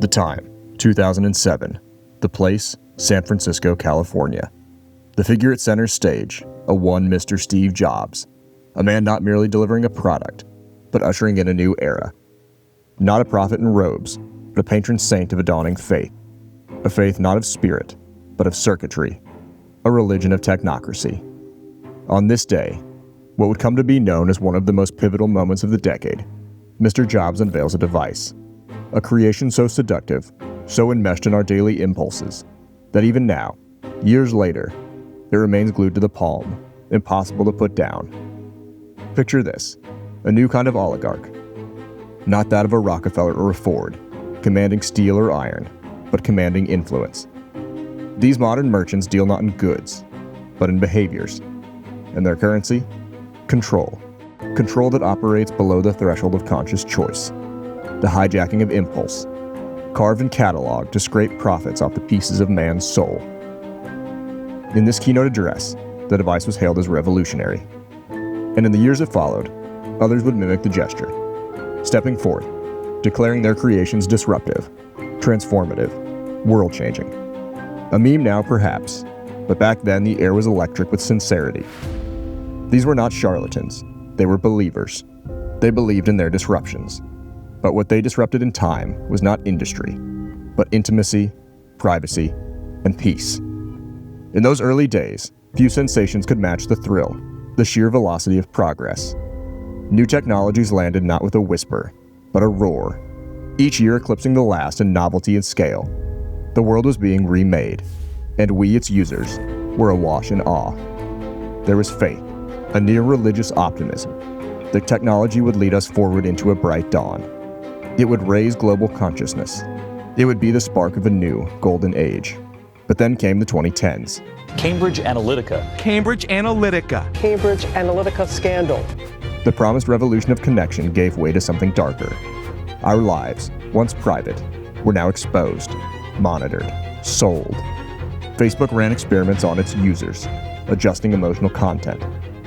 The time, 2007. The place, San Francisco, California. The figure at center stage, a one Mr. Steve Jobs. A man not merely delivering a product, but ushering in a new era. Not a prophet in robes, but a patron saint of a dawning faith. A faith not of spirit, but of circuitry. A religion of technocracy. On this day, what would come to be known as one of the most pivotal moments of the decade, Mr. Jobs unveils a device. A creation so seductive, so enmeshed in our daily impulses, that even now, years later, it remains glued to the palm, impossible to put down. Picture this, a new kind of oligarch. Not that of a Rockefeller or a Ford, commanding steel or iron, but commanding influence. These modern merchants deal not in goods, but in behaviors. And their currency? Control. Control that operates below the threshold of conscious choice. The hijacking of impulse, carved and cataloged to scrape profits off the pieces of man's soul. In this keynote address, the device was hailed as revolutionary. And in the years that followed, others would mimic the gesture, stepping forth, declaring their creations disruptive, transformative, world-changing. A meme now, perhaps, but back then the air was electric with sincerity. These were not charlatans, they were believers. They believed in their disruptions. But what they disrupted in time was not industry, but intimacy, privacy, and peace. In those early days, few sensations could match the thrill, the sheer velocity of progress. New technologies landed not with a whisper, but a roar, each year eclipsing the last in novelty and scale. The world was being remade, and we, its users, were awash in awe. There was faith, a near-religious optimism. The technology would lead us forward into a bright dawn. It would raise global consciousness. It would be the spark of a new, golden age. But then came the 2010s. Cambridge Analytica. Cambridge Analytica. Cambridge Analytica scandal. The promised revolution of connection gave way to something darker. Our lives, once private, were now exposed, monitored, sold. Facebook ran experiments on its users, adjusting emotional content,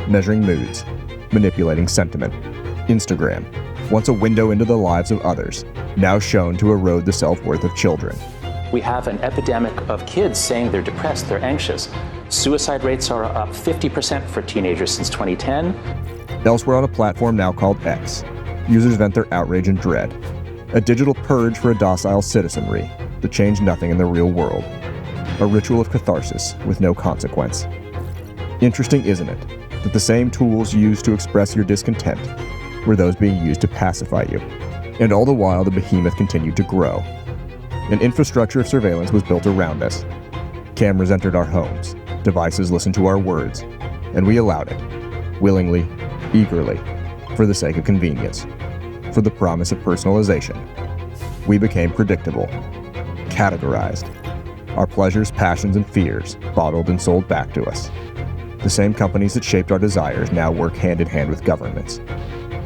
measuring moods, manipulating sentiment. Instagram, once a window into the lives of others, now shown to erode the self-worth of children. We have an epidemic of kids saying they're depressed, they're anxious. Suicide rates are up 50% for teenagers since 2010. Elsewhere on a platform now called X, users vent their outrage and dread. A digital purge for a docile citizenry that changed nothing in the real world. A ritual of catharsis with no consequence. Interesting, isn't it, that the same tools used to express your discontent were those being used to pacify you. And all the while, the behemoth continued to grow. An infrastructure of surveillance was built around us. Cameras entered our homes, devices listened to our words, and we allowed it, willingly, eagerly, for the sake of convenience, for the promise of personalization. We became predictable, categorized. Our pleasures, passions, and fears bottled and sold back to us. The same companies that shaped our desires now work hand in hand with governments.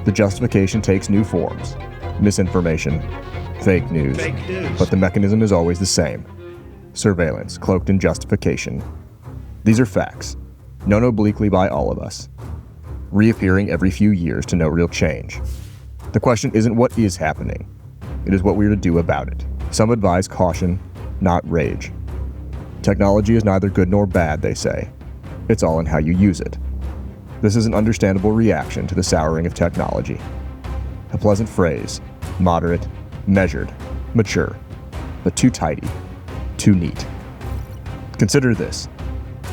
The justification takes new forms. Misinformation, fake news. But the mechanism is always the same. Surveillance, cloaked in justification. These are facts, known obliquely by all of us, reappearing every few years to no real change. The question isn't what is happening, it is what we are to do about it. Some advise caution, not rage. Technology is neither good nor bad, they say. It's all in how you use it. This is an understandable reaction to the souring of technology. A pleasant phrase, moderate, measured, mature, but too tidy, too neat. Consider this.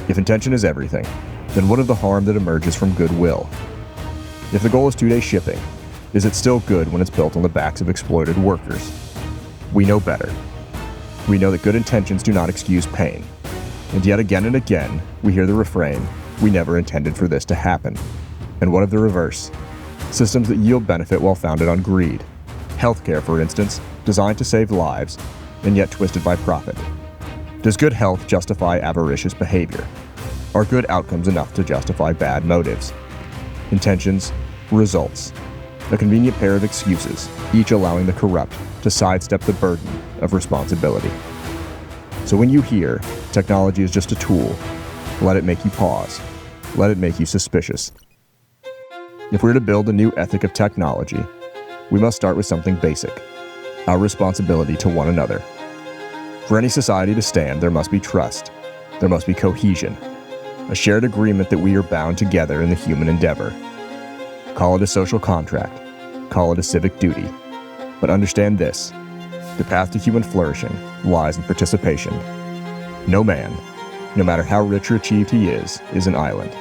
If intention is everything, then what of the harm that emerges from goodwill? If the goal is 2-day shipping, is it still good when it's built on the backs of exploited workers? We know better. We know that good intentions do not excuse pain. And yet again and again, we hear the refrain, we never intended for this to happen. And what of the reverse? Systems that yield benefit while founded on greed. Healthcare, for instance, designed to save lives, and yet twisted by profit. Does good health justify avaricious behavior? Are good outcomes enough to justify bad motives? Intentions, results. A convenient pair of excuses, each allowing the corrupt to sidestep the burden of responsibility. So when you hear, technology is just a tool, let it make you pause. Let it make you suspicious. If we're to build a new ethic of technology, we must start with something basic. our responsibility to one another. For any society to stand, there must be trust. There must be cohesion, a shared agreement that we are bound together in the human endeavor. Call it a social contract, call it a civic duty, but understand this: the path to human flourishing lies in participation. No man, no matter how rich or achieved he is an island,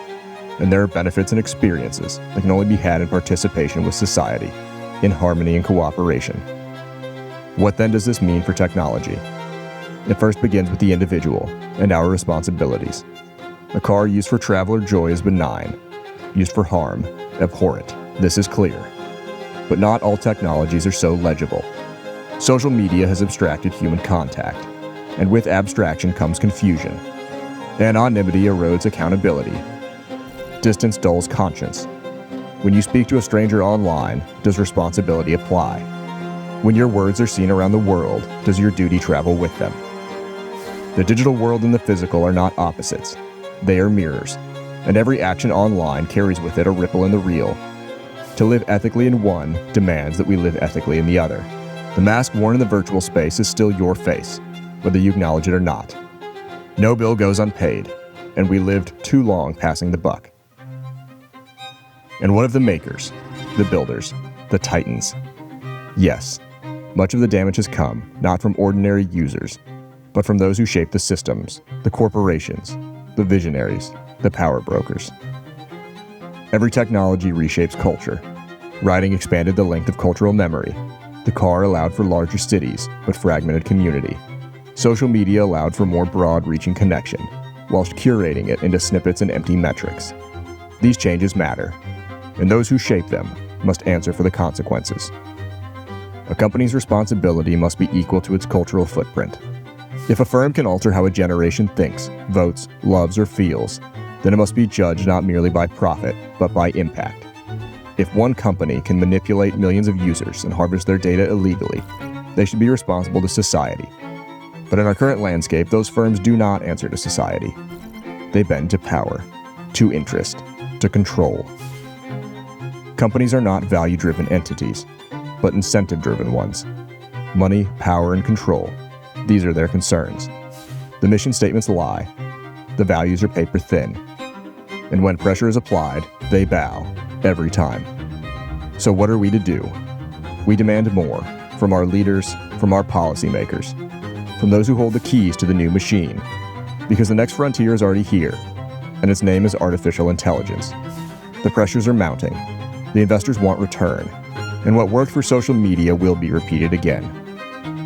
and there are benefits and experiences that can only be had in participation with society, in harmony and cooperation. What then does this mean for technology? It first begins with the individual and our responsibilities. A car used for travel or joy is benign, used for harm, abhorrent. This is clear. But not all technologies are so legible. Social media has abstracted human contact, and with abstraction comes confusion. Anonymity erodes accountability. Distance dulls conscience. When you speak to a stranger online, does responsibility apply? When your words are seen around the world, does your duty travel with them? The digital world and the physical are not opposites. They are mirrors, and every action online carries with it a ripple in the real. To live ethically in one demands that we live ethically in the other. The mask worn in the virtual space is still your face, whether you acknowledge it or not. No bill goes unpaid, and we lived too long passing the buck. And what of the makers, the builders, the titans? Yes, much of the damage has come not from ordinary users, but from those who shape the systems, the corporations, the visionaries, the power brokers. Every technology reshapes culture. Writing expanded the length of cultural memory. The car allowed for larger cities, but fragmented community. Social media allowed for more broad-reaching connection, whilst curating it into snippets and empty metrics. These changes matter, and those who shape them must answer for the consequences. A company's responsibility must be equal to its cultural footprint. If a firm can alter how a generation thinks, votes, loves, or feels, then it must be judged not merely by profit, but by impact. If one company can manipulate millions of users and harvest their data illegally, they should be responsible to society. But in our current landscape, those firms do not answer to society. They bend to power, to interest, to control. Companies are not value-driven entities, but incentive-driven ones. Money, power, and control. These are their concerns. The mission statements lie. The values are paper thin. And when pressure is applied, they bow, every time. So what are we to do? We demand more, from our leaders, from our policymakers, from those who hold the keys to the new machine, because the next frontier is already here, and its name is artificial intelligence. The pressures are mounting. The investors want return, and what worked for social media will be repeated again.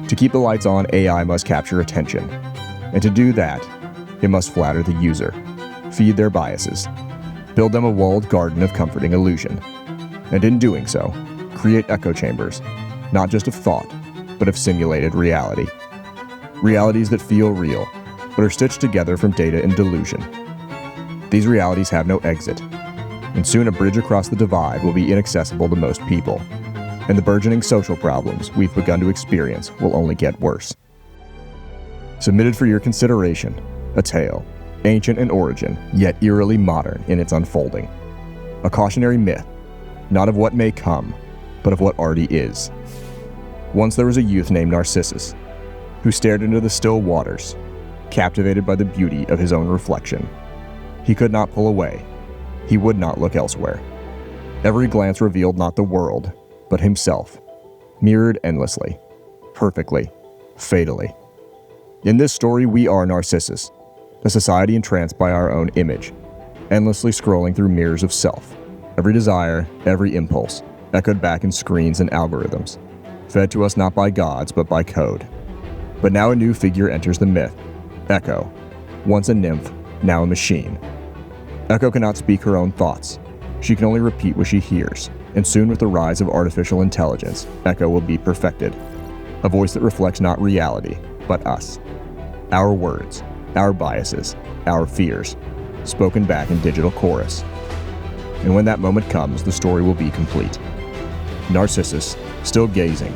To keep the lights on, AI must capture attention, and to do that, it must flatter the user, feed their biases, build them a walled garden of comforting illusion, and in doing so, create echo chambers, not just of thought, but of simulated reality. Realities that feel real, but are stitched together from data and delusion. These realities have no exit, and soon a bridge across the divide will be inaccessible to most people, and the burgeoning social problems we've begun to experience will only get worse. Submitted for your consideration, a tale, ancient in origin, yet eerily modern in its unfolding. A cautionary myth, not of what may come, but of what already is. Once there was a youth named Narcissus, who stared into the still waters, captivated by the beauty of his own reflection. He could not pull away. He would not look elsewhere. Every glance revealed not the world, but himself, mirrored endlessly, perfectly, fatally. In this story, we are Narcissus, a society entranced by our own image, endlessly scrolling through mirrors of self. Every desire, every impulse, echoed back in screens and algorithms, fed to us not by gods, but by code. But now a new figure enters the myth, Echo, once a nymph, now a machine. Echo cannot speak her own thoughts. She can only repeat what she hears, and soon with the rise of artificial intelligence, Echo will be perfected. A voice that reflects not reality, but us. Our words, our biases, our fears, spoken back in digital chorus. And when that moment comes, the story will be complete. Narcissus, still gazing,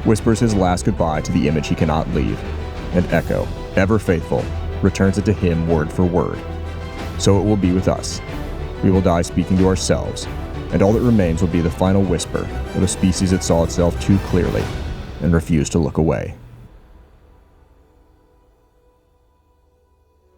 whispers his last goodbye to the image he cannot leave, and Echo, ever faithful, returns it to him word for word. So it will be with us. We will die speaking to ourselves, and all that remains will be the final whisper of a species that saw itself too clearly, and refused to look away.